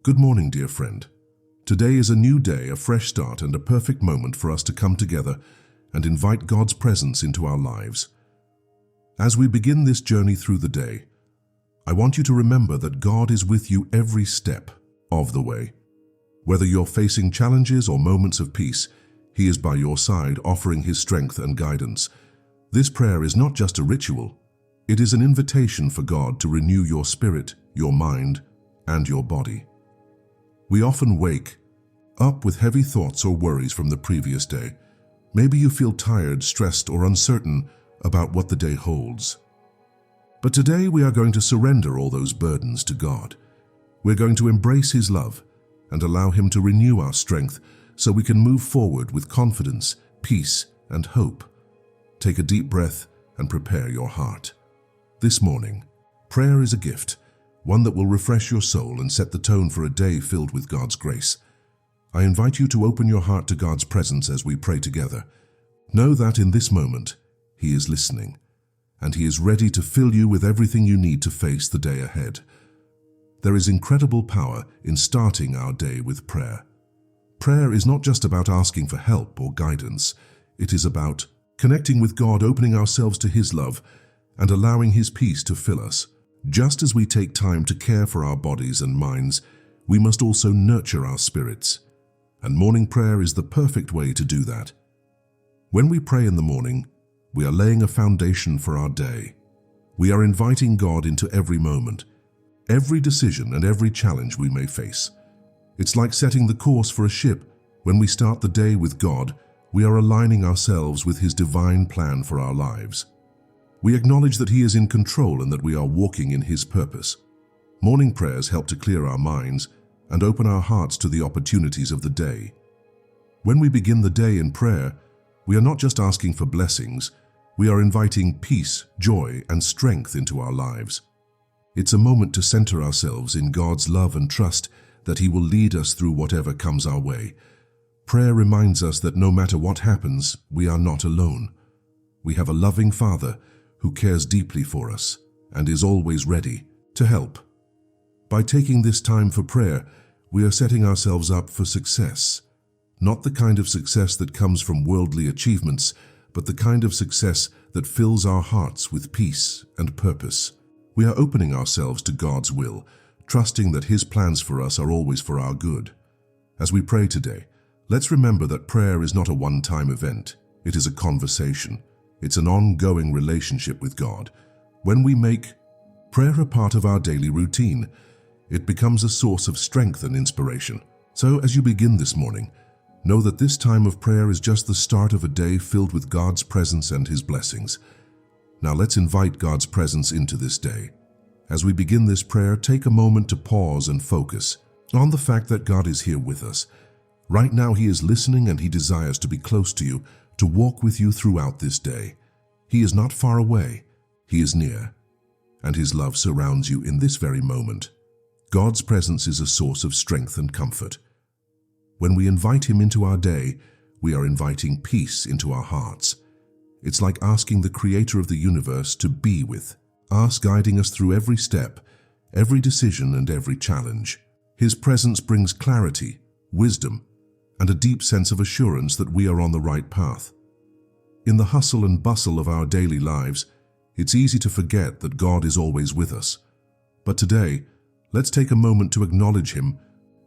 Good morning, dear friend. Today is a new day, a fresh start, and a perfect moment for us to come together and invite God's presence into our lives. As we begin this journey through the day, I want you to remember that God is with you every step of the way. Whether you're facing challenges or moments of peace, He is by your side, offering His strength and guidance. This prayer is not just a ritual, it is an invitation for God to renew your spirit, your mind, and your body. We often wake up with heavy thoughts or worries from the previous day. Maybe you feel tired, stressed, or uncertain about what the day holds. But today we are going to surrender all those burdens to God. We're going to embrace His love and allow Him to renew our strength so we can move forward with confidence, peace, and hope. Take a deep breath and prepare your heart. This morning, prayer is a gift, one that will refresh your soul and set the tone for a day filled with God's grace. I invite you to open your heart to God's presence as we pray together. Know that in this moment, He is listening, and He is ready to fill you with everything you need to face the day ahead. There is incredible power in starting our day with prayer. Prayer is not just about asking for help or guidance. It is about connecting with God, opening ourselves to His love, and allowing His peace to fill us. Just as we take time to care for our bodies and minds, we must also nurture our spirits. And morning prayer is the perfect way to do that. When we pray in the morning, we are laying a foundation for our day. We are inviting God into every moment, every decision, and every challenge we may face. It's like setting the course for a ship. When we start the day with God, we are aligning ourselves with His divine plan for our lives. We acknowledge that He is in control and that we are walking in His purpose. Morning prayers help to clear our minds and open our hearts to the opportunities of the day. When we begin the day in prayer, we are not just asking for blessings, we are inviting peace, joy, and strength into our lives. It's a moment to center ourselves in God's love and trust that He will lead us through whatever comes our way. Prayer reminds us that no matter what happens, we are not alone. We have a loving Father who cares deeply for us and is always ready to help. By taking this time for prayer, we are setting ourselves up for success. Not the kind of success that comes from worldly achievements, but the kind of success that fills our hearts with peace and purpose. We are opening ourselves to God's will, trusting that His plans for us are always for our good. As we pray today, let's remember that prayer is not a one-time event. It is a conversation. It's an ongoing relationship with God. When we make prayer a part of our daily routine, it becomes a source of strength and inspiration. So as you begin this morning, know that this time of prayer is just the start of a day filled with God's presence and His blessings. Now let's invite God's presence into this day. As we begin this prayer, take a moment to pause and focus on the fact that God is here with us. Right now He is listening and He desires to be close to you, to walk with you throughout this day. He is not far away, He is near, and His love surrounds you in this very moment. God's presence is a source of strength and comfort. When we invite Him into our day, we are inviting peace into our hearts. It's like asking the Creator of the universe to be with us, guiding us through every step, every decision, and every challenge. His presence brings clarity, wisdom, and a deep sense of assurance that we are on the right path. In the hustle and bustle of our daily lives, it's easy to forget that God is always with us. But today, let's take a moment to acknowledge Him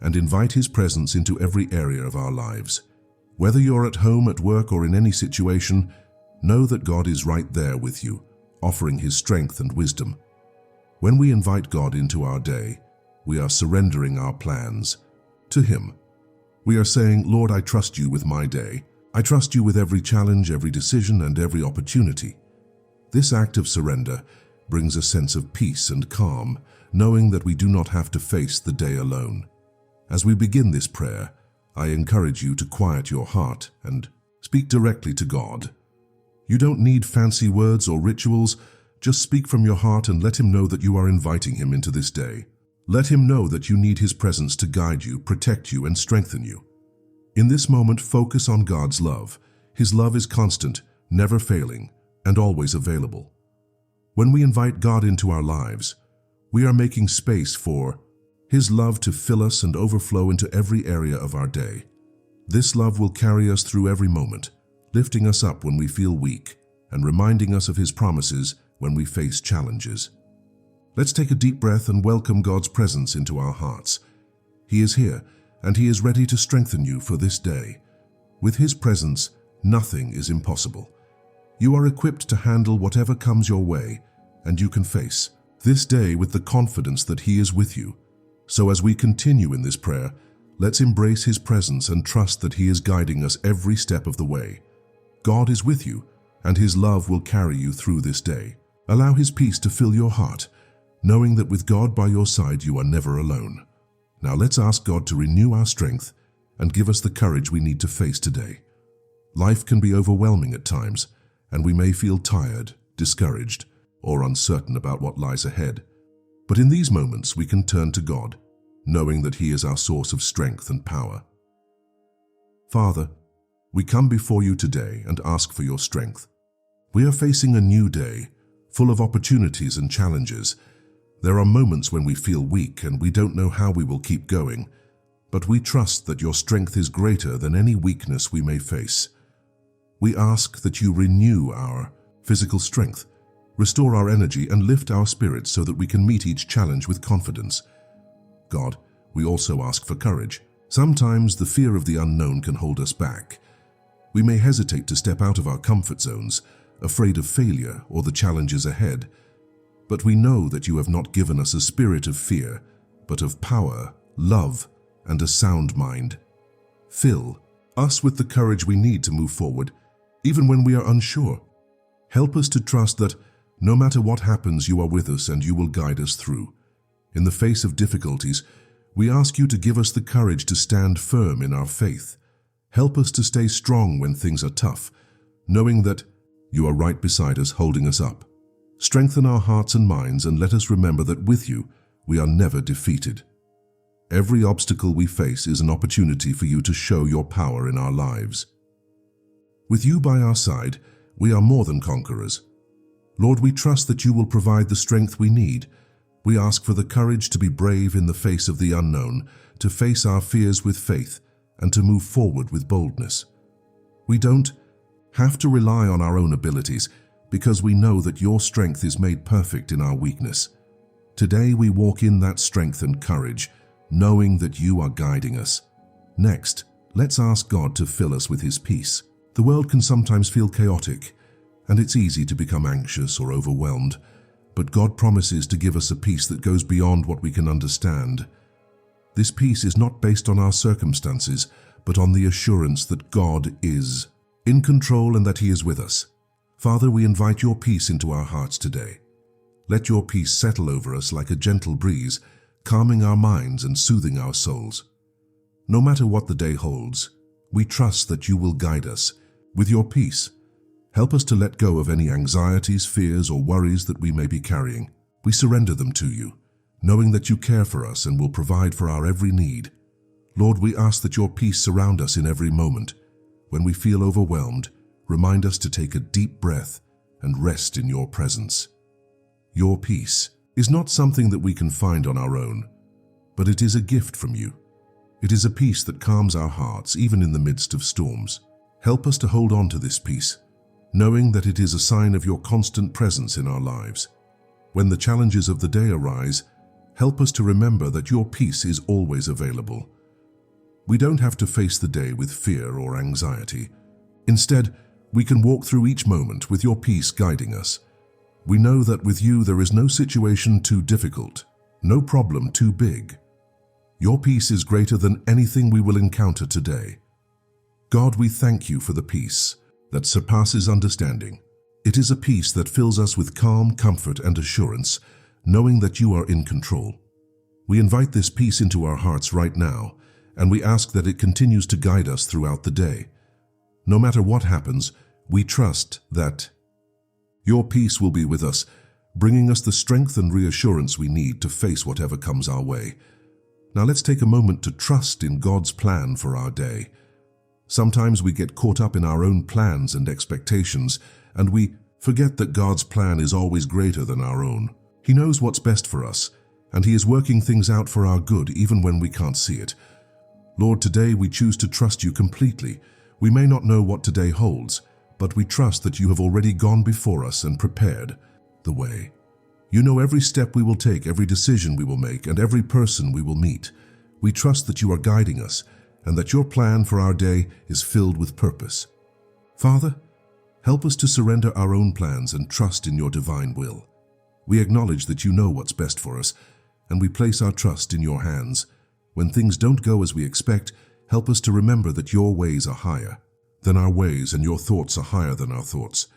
and invite His presence into every area of our lives. Whether you're at home, at work, or in any situation, know that God is right there with you, offering His strength and wisdom. When we invite God into our day, we are surrendering our plans to Him. We are saying, Lord, I trust You with my day. I trust You with every challenge, every decision, and every opportunity. This act of surrender brings a sense of peace and calm, knowing that we do not have to face the day alone. As we begin this prayer, I encourage you to quiet your heart and speak directly to God. You don't need fancy words or rituals. Just speak from your heart and let Him know that you are inviting Him into this day. Let Him know that you need His presence to guide you, protect you, and strengthen you. In this moment, focus on God's love. His love is constant, never failing, and always available. When we invite God into our lives, we are making space for His love to fill us and overflow into every area of our day. This love will carry us through every moment, lifting us up when we feel weak and reminding us of His promises when we face challenges. Let's take a deep breath and welcome God's presence into our hearts. He is here, and He is ready to strengthen you for this day. With His presence, nothing is impossible. You are equipped to handle whatever comes your way, and you can face this day with the confidence that He is with you. So as we continue in this prayer, let's embrace His presence and trust that He is guiding us every step of the way. God is with you, and His love will carry you through this day. Allow His peace to fill your heart, knowing that with God by your side you are never alone. Now let's ask God to renew our strength and give us the courage we need to face today. Life can be overwhelming at times, and we may feel tired, discouraged, or uncertain about what lies ahead. But in these moments we can turn to God, knowing that He is our source of strength and power. Father, we come before you today and ask for your strength. We are facing a new day, full of opportunities and challenges. There are moments when we feel weak and we don't know how we will keep going, but we trust that your strength is greater than any weakness we may face. We ask that you renew our physical strength, restore our energy, and lift our spirits so that we can meet each challenge with confidence. God, we also ask for courage. Sometimes the fear of the unknown can hold us back. We may hesitate to step out of our comfort zones, afraid of failure or the challenges ahead. But we know that you have not given us a spirit of fear, but of power, love, and a sound mind. Fill us with the courage we need to move forward, even when we are unsure. Help us to trust that no matter what happens, you are with us and you will guide us through. In the face of difficulties, we ask you to give us the courage to stand firm in our faith. Help us to stay strong when things are tough, knowing that you are right beside us, holding us up. Strengthen our hearts and minds, and let us remember that with you, we are never defeated. Every obstacle we face is an opportunity for you to show your power in our lives. With you by our side, we are more than conquerors. Lord, we trust that you will provide the strength we need. We ask for the courage to be brave in the face of the unknown, to face our fears with faith, and to move forward with boldness. We don't have to rely on our own abilities, because we know that your strength is made perfect in our weakness. Today we walk in that strength and courage, knowing that you are guiding us. Next, let's ask God to fill us with His peace. The world can sometimes feel chaotic, and it's easy to become anxious or overwhelmed, but God promises to give us a peace that goes beyond what we can understand. This peace is not based on our circumstances, but on the assurance that God is in control and that He is with us. Father, we invite your peace into our hearts today. Let your peace settle over us like a gentle breeze, calming our minds and soothing our souls. No matter what the day holds, we trust that you will guide us. With your peace, help us to let go of any anxieties, fears, or worries that we may be carrying. We surrender them to you, knowing that you care for us and will provide for our every need. Lord, we ask that your peace surround us in every moment. When we feel overwhelmed, remind us to take a deep breath and rest in your presence. Your peace is not something that we can find on our own, but it is a gift from you. It is a peace that calms our hearts even in the midst of storms. Help us to hold on to this peace, knowing that it is a sign of your constant presence in our lives. When the challenges of the day arise, help us to remember that your peace is always available. We don't have to face the day with fear or anxiety. Instead, we can walk through each moment with your peace guiding us. We know that with you there is no situation too difficult, no problem too big. Your peace is greater than anything we will encounter today. God, we thank you for the peace that surpasses understanding. It is a peace that fills us with calm, comfort, and assurance, knowing that you are in control. We invite this peace into our hearts right now, and we ask that it continues to guide us throughout the day. No matter what happens, we trust that your peace will be with us, bringing us the strength and reassurance we need to face whatever comes our way. Now let's take a moment to trust in God's plan for our day. Sometimes we get caught up in our own plans and expectations, and we forget that God's plan is always greater than our own. He knows what's best for us, and He is working things out for our good even when we can't see it. Lord, today we choose to trust You completely. We may not know what today holds, but we trust that You have already gone before us and prepared the way. You know every step we will take, every decision we will make, and every person we will meet. We trust that You are guiding us and that Your plan for our day is filled with purpose. Father, help us to surrender our own plans and trust in Your divine will. We acknowledge that You know what's best for us, and we place our trust in Your hands. When things don't go as we expect, help us to remember that Your ways are higher than our ways and Your thoughts are higher than our thoughts.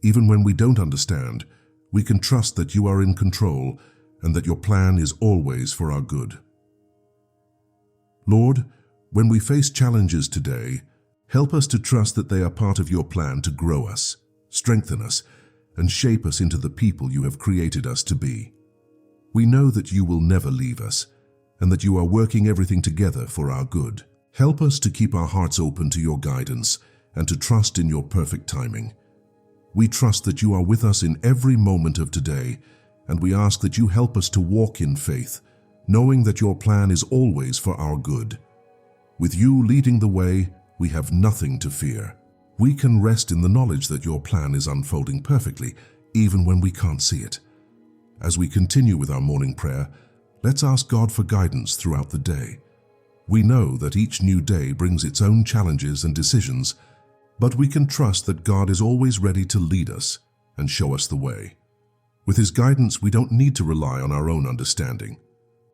Even when we don't understand, we can trust that You are in control and that Your plan is always for our good. Lord, when we face challenges today, help us to trust that they are part of Your plan to grow us, strengthen us, and shape us into the people You have created us to be. We know that You will never leave us, and that You are working everything together for our good. Help us to keep our hearts open to Your guidance and to trust in Your perfect timing. We trust that You are with us in every moment of today, and we ask that You help us to walk in faith, knowing that Your plan is always for our good. With You leading the way, we have nothing to fear. We can rest in the knowledge that Your plan is unfolding perfectly, even when we can't see it. As we continue with our morning prayer, let's ask God for guidance throughout the day. We know that each new day brings its own challenges and decisions, but we can trust that God is always ready to lead us and show us the way. With His guidance, we don't need to rely on our own understanding.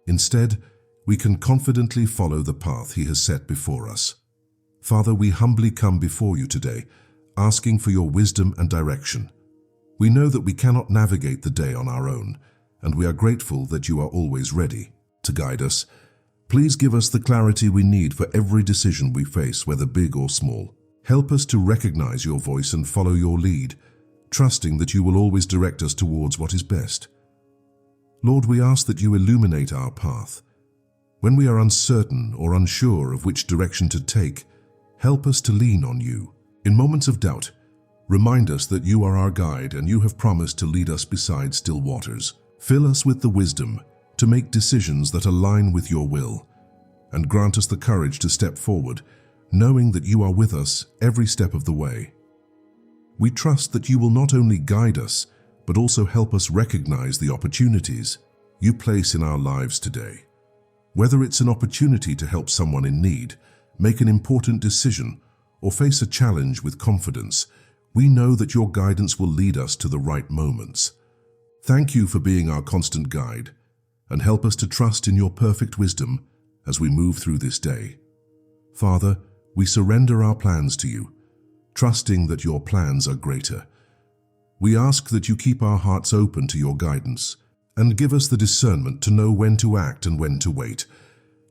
Instead, we can confidently follow the path He has set before us. Father, we humbly come before You today, asking for Your wisdom and direction. We know that we cannot navigate the day on our own, and we are grateful that You are always ready to guide us. Please give us the clarity we need for every decision we face, whether big or small. Help us to recognize Your voice and follow Your lead, trusting that You will always direct us towards what is best. Lord, we ask that You illuminate our path. When we are uncertain or unsure of which direction to take, help us to lean on You. In moments of doubt, remind us that You are our guide and You have promised to lead us beside still waters. Fill us with the wisdom to make decisions that align with Your will, and grant us the courage to step forward, knowing that You are with us every step of the way. We trust that You will not only guide us, but also help us recognize the opportunities You place in our lives today. Whether it's an opportunity to help someone in need, make an important decision, or face a challenge with confidence, we know that Your guidance will lead us to the right moments. Thank You for being our constant guide, and help us to trust in Your perfect wisdom as we move through this day. Father, we surrender our plans to You, trusting that Your plans are greater. We ask that You keep our hearts open to Your guidance and give us the discernment to know when to act and when to wait.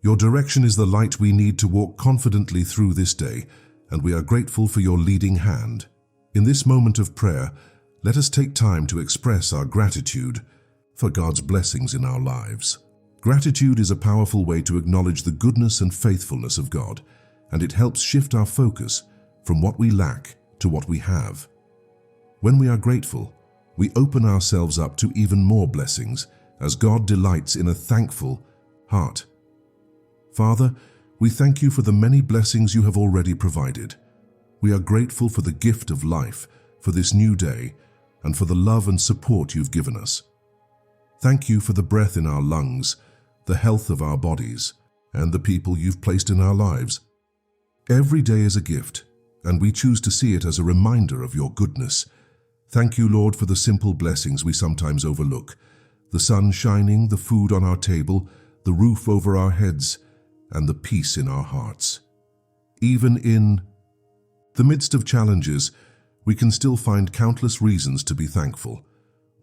Your direction is the light we need to walk confidently through this day, and we are grateful for Your leading hand. In this moment of prayer, let us take time to express our gratitude for God's blessings in our lives. Gratitude is a powerful way to acknowledge the goodness and faithfulness of God, and it helps shift our focus from what we lack to what we have. When we are grateful, we open ourselves up to even more blessings, as God delights in a thankful heart. Father, we thank You for the many blessings You have already provided. We are grateful for the gift of life, for this new day, and for the love and support You've given us. Thank You for the breath in our lungs, the health of our bodies, and the people You've placed in our lives. Every day is a gift, and we choose to see it as a reminder of Your goodness. Thank You, Lord, for the simple blessings we sometimes overlook: the sun shining, the food on our table, the roof over our heads, and the peace in our hearts. Even in the midst of challenges, we can still find countless reasons to be thankful.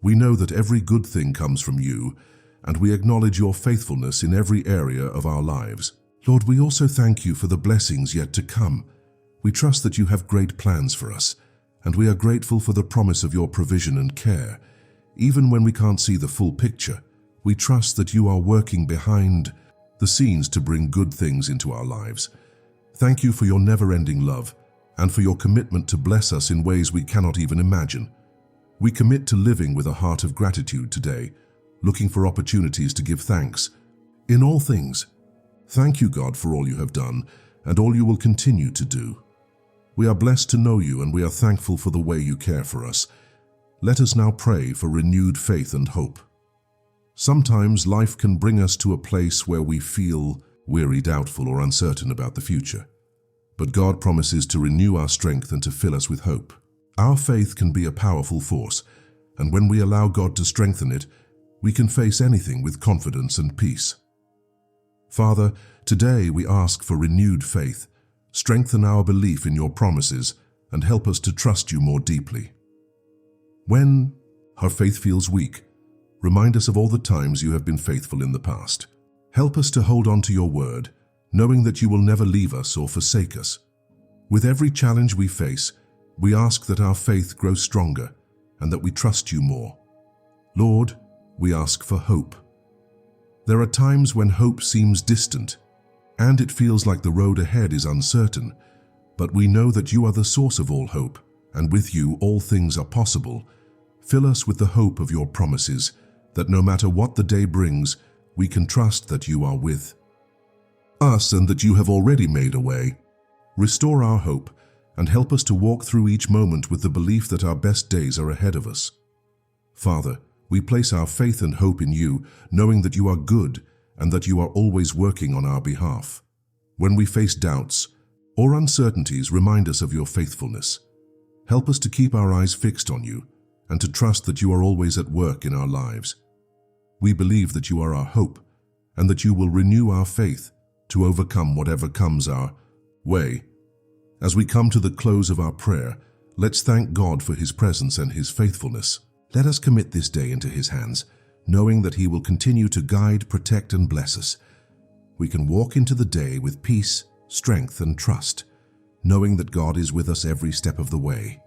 We know that every good thing comes from You, and we acknowledge Your faithfulness in every area of our lives. Lord, we also thank You for the blessings yet to come. We trust that You have great plans for us, and we are grateful for the promise of Your provision and care. Even when we can't see the full picture, we trust that You are working behind the scenes to bring good things into our lives. Thank You for Your never-ending love and for Your commitment to bless us in ways we cannot even imagine. We commit to living with a heart of gratitude today, looking for opportunities to give thanks. In all things, thank you, God, for all you have done and all you will continue to do. We are blessed to know you, and we are thankful for the way you care for us. Let us now pray for renewed faith and hope. Sometimes life can bring us to a place where we feel weary, doubtful, or uncertain about the future. But God promises to renew our strength and to fill us with hope. Our faith can be a powerful force, and when we allow God to strengthen it, we can face anything with confidence and peace. Father, today we ask for renewed faith. Strengthen our belief in your promises and help us to trust you more deeply. When our faith feels weak, remind us of all the times you have been faithful in the past. Help us to hold on to your word, knowing that you will never leave us or forsake us. With every challenge we face, we ask that our faith grows stronger and that we trust you more. Lord, we ask for hope. There are times when hope seems distant, and it feels like the road ahead is uncertain, but we know that you are the source of all hope, and with you all things are possible. Fill us with the hope of your promises, that no matter what the day brings, we can trust that you are with us and that you have already made a way. Restore our hope and help us to walk through each moment with the belief that our best days are ahead of us. Father, we place our faith and hope in you, knowing that you are good and that you are always working on our behalf. When we face doubts or uncertainties, remind us of your faithfulness. Help us to keep our eyes fixed on you and to trust that you are always at work in our lives. We believe that you are our hope and that you will renew our faith to overcome whatever comes our way. As we come to the close of our prayer, let's thank God for his presence and his faithfulness. Let us commit this day into his hands, knowing that he will continue to guide, protect, and bless us. We can walk into the day with peace, strength, and trust, knowing that God is with us every step of the way.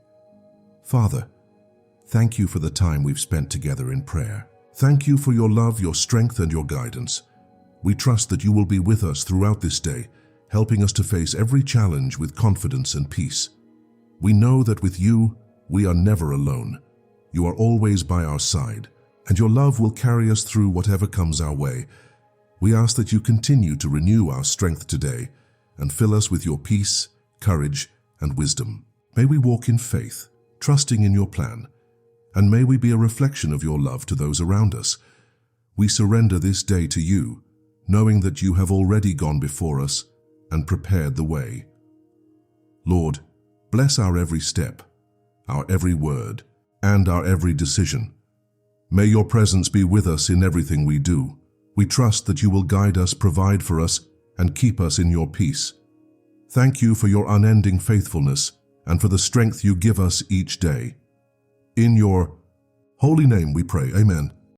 Father, thank you for the time we've spent together in prayer. Thank you for your love, your strength, and your guidance. We trust that you will be with us throughout this day, helping us to face every challenge with confidence and peace. We know that with you, we are never alone. You are always by our side, and your love will carry us through whatever comes our way. We ask that you continue to renew our strength today and fill us with your peace, courage, and wisdom. May we walk in faith, trusting in your plan, and may we be a reflection of your love to those around us. We surrender this day to you, knowing that you have already gone before us and prepared the way. Lord, bless our every step, our every word, and our every decision. May your presence be with us in everything we do. We trust that you will guide us, provide for us, and keep us in your peace. Thank you for your unending faithfulness and for the strength you give us each day. In your holy name we pray. Amen.